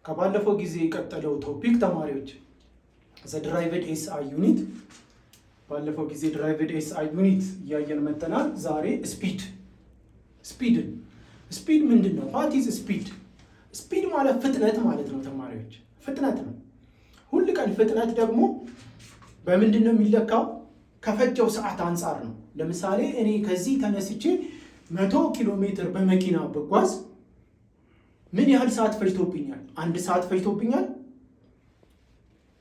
ከባለፈው ጊዜ የቀጠለው ቶፒክ ተማሪዎች ዘ ድራይቭድ ኤስአይ ዩኒት ባለፈው ጊዜ ድራይቭድ ኤስአይ ዩኒት እያየን መጥተናል። ዛሬ ስፒድ ምንድን ነው? ዋት ኢዝ ስፒድ? ስፒድ ማለት ፍጥነት ማለት ነው ተማሪዎች፣ ፍጥነት ነው። ሁል ቀን ፍጥነት ደግሞ በምንድን ነው የሚለካው? ከፈጀው ሰዓት አንጻር ነው። ለምሳሌ እኔ ከዚህ ተነስቼ 100 ኪሎ ሜትር በመኪና ብጓዝ ምን ያህል ሰዓት ፈጅቶብኛል? 1 ሰዓት ፈጅቶብኛል።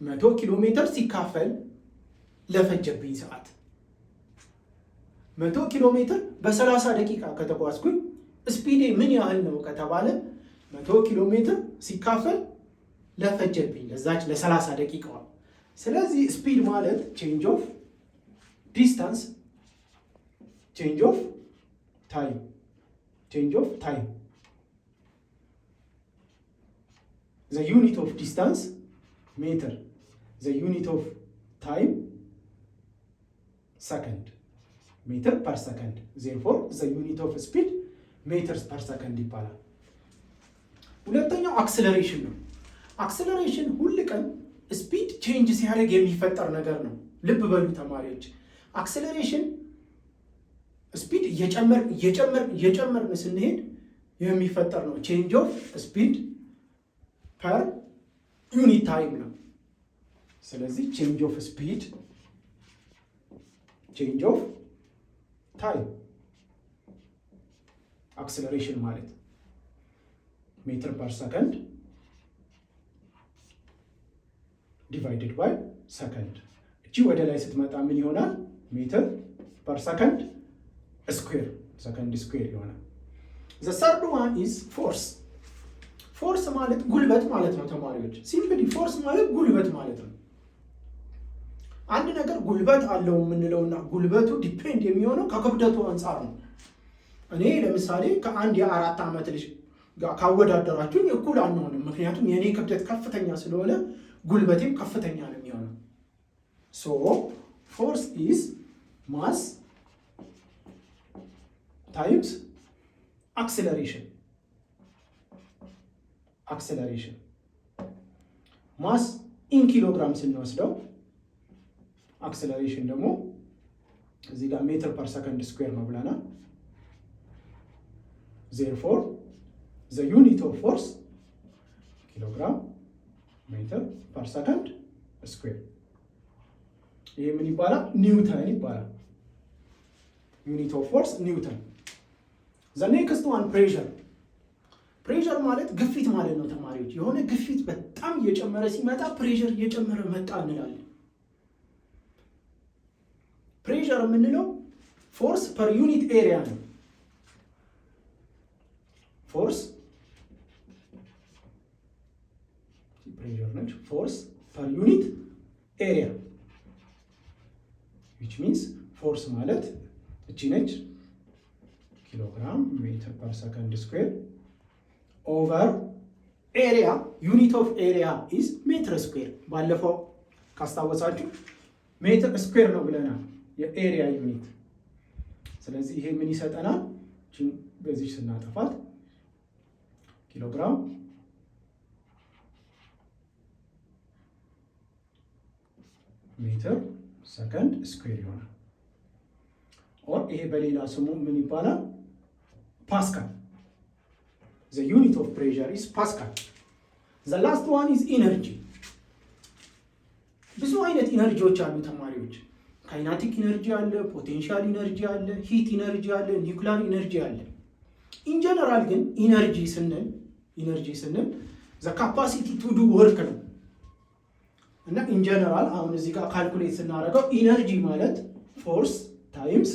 100 ኪሎ ሜትር ሲካፈል ለፈጀብኝ ሰዓት 100 ኪሎ ሜትር በ30 ደቂቃ ከተጓዝኩኝ ስፒዴ ምን ያህል ነው ከተባለ 100 ኪሎ ሜትር ሲካፈል ለፈጀብኝ ለዛች ለ30 ደቂቃዋ። ስለዚህ ስፒድ ማለት ቼንጅ ኦፍ ዲስታንስ ቼንጅ ኦፍ ታይም the unit of distance meter, the unit of time second, meter per second. Therefore the unit of speed meters per second ይባላል። ሁለተኛው አክሰለሬሽን ነው። አክሰለሬሽን ሁል ቀን ስፒድ ቼንጅ ሲያደርግ የሚፈጠር ነገር ነው። ልብ በሉ ተማሪዎች፣ አክሰለሬሽን ስፒድ እየጨመርን ስንሄድ የሚፈጠር ነው። ቼንጅ ኦፍ ስፒድ ፐር ዩኒት ታይም ነው። ስለዚህ ቼንጅ ኦፍ ስፒድ ቼንጅ ኦፍ ታይም አክሰለሬሽን ማለት ሜትር ፐር ሰከንድ ዲቫይድድ ባይ ሰከንድ። እቺ ወደ ላይ ስትመጣ ምን ይሆናል? ሜትር ፐር ሰከንድ ስኩዌር፣ ሰከንድ ስኩዌር ይሆናል። ዘ ሰርድ ዋን ኢዝ ፎርስ። ፎርስ ማለት ጉልበት ማለት ነው ተማሪዎች። ሲምፕሊ ፎርስ ማለት ጉልበት ማለት ነው። አንድ ነገር ጉልበት አለው የምንለውና ጉልበቱ ዲፔንድ የሚሆነው ከክብደቱ አንጻር ነው። እኔ ለምሳሌ ከአንድ የ4 ዓመት ልጅ ጋር ካወዳደራችሁኝ እኩል አንሆንም። ምክንያቱም የእኔ ክብደት ከፍተኛ ስለሆነ ጉልበቴም ከፍተኛ ነው የሚሆነው። ሶ ፎርስ ኢዝ ማስ ታይምስ አክሰለሬሽን። ማስ ኢን ኪሎግራም ስንወስደው አክሰለሬሽን ደግሞ እዚህ ጋር ሜትር ፐር ሰከንድ ስኩዌር ነው ብለናል። ዜርፎር ዘ ዩኒት ኦፍ ፎርስ ኪሎግራም ሜትር ፐር ሰከንድ ስኩዌር። ይሄ ምን ይባላል? ኒውተን ይባላል። ዩኒት ኦፍ ፎርስ ኒውተን። ዘ ኔክስት ዋን ፕሬሸር። ፕሬሸር ማለት ግፊት ማለት ነው ተማሪዎች። የሆነ ግፊት በጣም እየጨመረ ሲመጣ ፕሬሸር እየጨመረ መጣ እንላለን። ፕሬሸር የምንለው ፎርስ ፐር ዩኒት ኤሪያ ነው። ፎርስ ፕሬሸር ነች። ፎርስ ፐር ዩኒት ኤሪያ which means ፎርስ ማለት እቺ ነች፣ ኪሎግራም ሜትር ፐር ሰከንድ ስኩዌር ኦቨር ኤሪያ። ዩኒት ኦፍ ኤሪያ ኢዝ ሜትር ስኩዌር። ባለፈው ካስታወሳችሁ ሜትር ስኩዌር ነው ብለናል የኤሪያ ዩኒት። ስለዚህ ይሄ ምን ይሰጠናል? በዚህ ስናጠፋት ኪሎግራም ሜትር ሰከንድ ስኩዌር ይሆናል። ኦር ይሄ በሌላ ስሙ ምን ይባላል? ፓስካል። The unit of pressure is Pascal. The last one is energy. ብዙ አይነት ኢነርጂዎች አሉ ተማሪዎች። ካይናቲክ ኢነርጂ አለ፣ ፖቴንሻል ኢነርጂ አለ፣ ሂት ኢነርጂ አለ፣ ኒውክሊር ኢነርጂ አለ። ኢን ጀነራል ግን ኢነርጂ ስንል the capacity to do work ነው። እና ኢን ጀነራል አሁን እዚህ ጋር ካልኩሌት ስናደርገው ኢነርጂ ማለት ፎርስ ታይምስ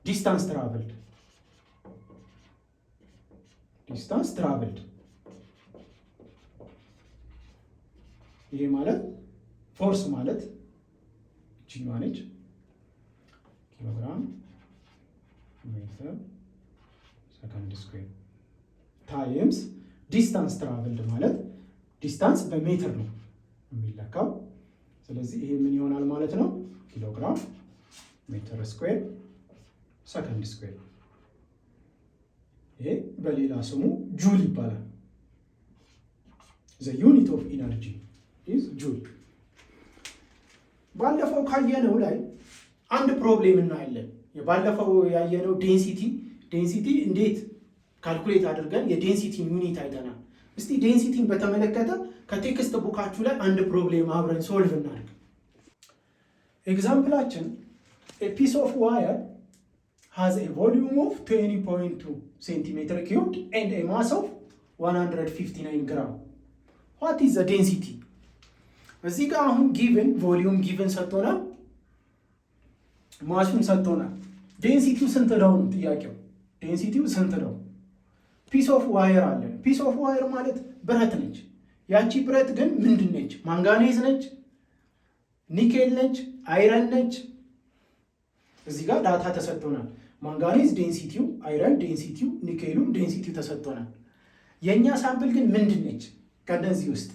ዲስታንስ ትራቨልድ። ይሄ ማለት ፎርስ ማለት እቺኛዋ ነች፣ ኪሎግራም ሜትር ሰከንድ ስኩዌር ታይምስ ዲስታንስ ትራቨልድ ማለት ዲስታንስ በሜትር ነው የሚለካው። ስለዚህ ይሄ ምን ይሆናል ማለት ነው? ኪሎግራም ሜትር ስኩዌር ሰከንድ ስኩዌር። ይሄ በሌላ ስሙ ጁል ይባላል። the unit of energy is joule። ባለፈው ካየነው ላይ አንድ ፕሮብሌም እናያለን። ባለፈው ያየነው ዴንሲቲ እንዴት ካልኩሌት አድርገን የዴንሲቲ ዩኒት አይተናል። እስቲ ዴንሲቲን በተመለከተ ከቴክስት ቡካችሁ ላይ አንድ ፕሮብሌም አብረን ሶልቭ እናድርግ። ኤግዛምፕላችን a piece of wire has a volume of 20.2 centimeter cubed and a mass of 159 gram. What is the density? እዚህ ጋር አሁን ጊቨን ቮሊዩም ጊቨን ሰጥቶናል፣ ማሱን ሰጥቶናል። ዴንሲቲው ስንት ነው ጥያቄው? ዴንሲቲው ስንት ነው? ፒስ ኦፍ ዋየር አለን። ፒስ ኦፍ ዋየር ማለት ብረት ነች። ያቺ ብረት ግን ምንድን ነች? ማንጋኔዝ ነች፣ ኒኬል ነች፣ አይረን ነች። እዚህ ጋር ዳታ ተሰጥቶናል። ማንጋኔዝ ዴንሲቲው፣ አይረን ዴንሲቲው፣ ኒኬሉም ዴንሲቲው ተሰጥቶናል። የእኛ ሳምፕል ግን ምንድን ነች ከነዚህ ውስጥ?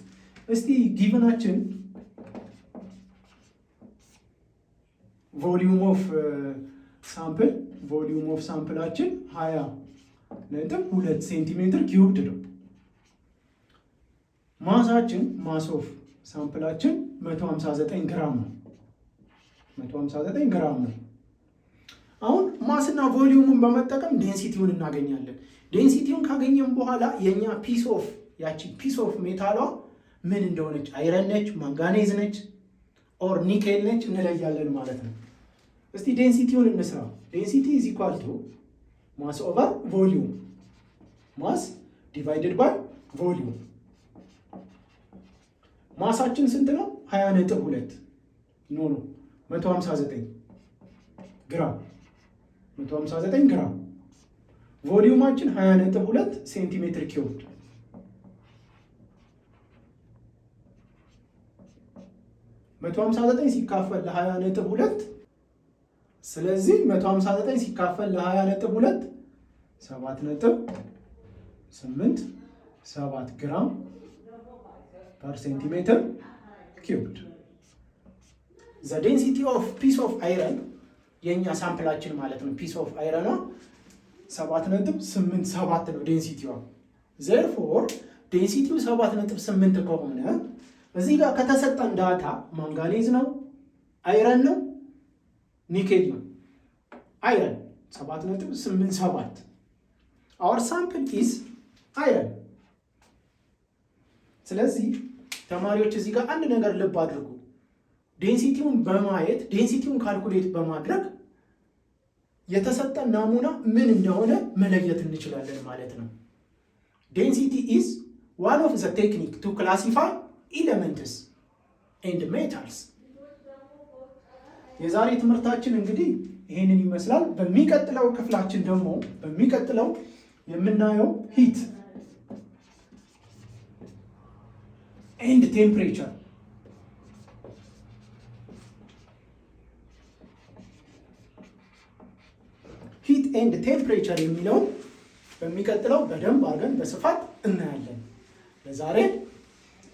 እስቲ ጊቨናችን ቮሊዩም ኦፍ ሳምፕላችን 20.2 ሴንቲሜትር ኪዩብድ ነው። ማሳችን ማስ ኦፍ ሳምፕላችን 159 ግራም ነው። 159 ግራም ነው። አሁን ማስና ቮሊዩሙን በመጠቀም ዴንሲቲውን እናገኛለን። ዴንሲቲውን ካገኘን በኋላ የኛ ያቺ ፒስ ኦፍ ሜታሏ ምን እንደሆነች አይረን ነች፣ ማንጋኔዝ ነች ኦር ኒኬል ነች እንለያለን ማለት ነው። እስቲ ዴንሲቲውን እንስራ። ዴንሲቲ ኢዝ ኢኳል ቱ ማስ ኦቨር ቮሊዩም፣ ማስ ዲቫይድድ ባይ ቮሊዩም። ማሳችን ስንት ነው? 20.2 ኖ 159 ግራም 159 ግራም። ቮሊዩማችን 20.2 ሴንቲሜትር ኪዩብድ። 159 ሲካፈል ለ20.2 ስለዚህ 159 ሲካፈል ለ20.2 7.87 ግራም ፐር ሴንቲሜትር ኪዩብድ። ዘ ዴንሲቲ ኦፍ ፒስ ኦፍ አይረን የኛ ሳምፕላችን ማለት ነው። ፒስ ኦፍ አይረኗ 7.87 ነው ዴንሲቲዋ። ዜርፎር ዴንሲቲው 7.8 ከሆነ እዚህ ጋር ከተሰጠን ዳታ ማንጋኔዝ ነው፣ አይረን ነው፣ ኒኬል ነው። አይረን 7.87 our sample is አይረን። ስለዚህ ተማሪዎች እዚህ ጋር አንድ ነገር ልብ አድርጉ። ዴንሲቲውን በማየት ዴንሲቲውን ካልኩሌት በማድረግ የተሰጠን ናሙና ምን እንደሆነ መለየት እንችላለን ማለት ነው። ዴንሲቲ is one of the technique to classify elements and metals። የዛሬ ትምህርታችን እንግዲህ ይሄንን ይመስላል። በሚቀጥለው ክፍላችን ደግሞ የምናየው ሂት ኤንድ ቴምፕሬቸር ሂት ኤንድ ቴምፕሬቸር የሚለውን በሚቀጥለው በደንብ አድርገን በስፋት እናያለን። ለዛሬ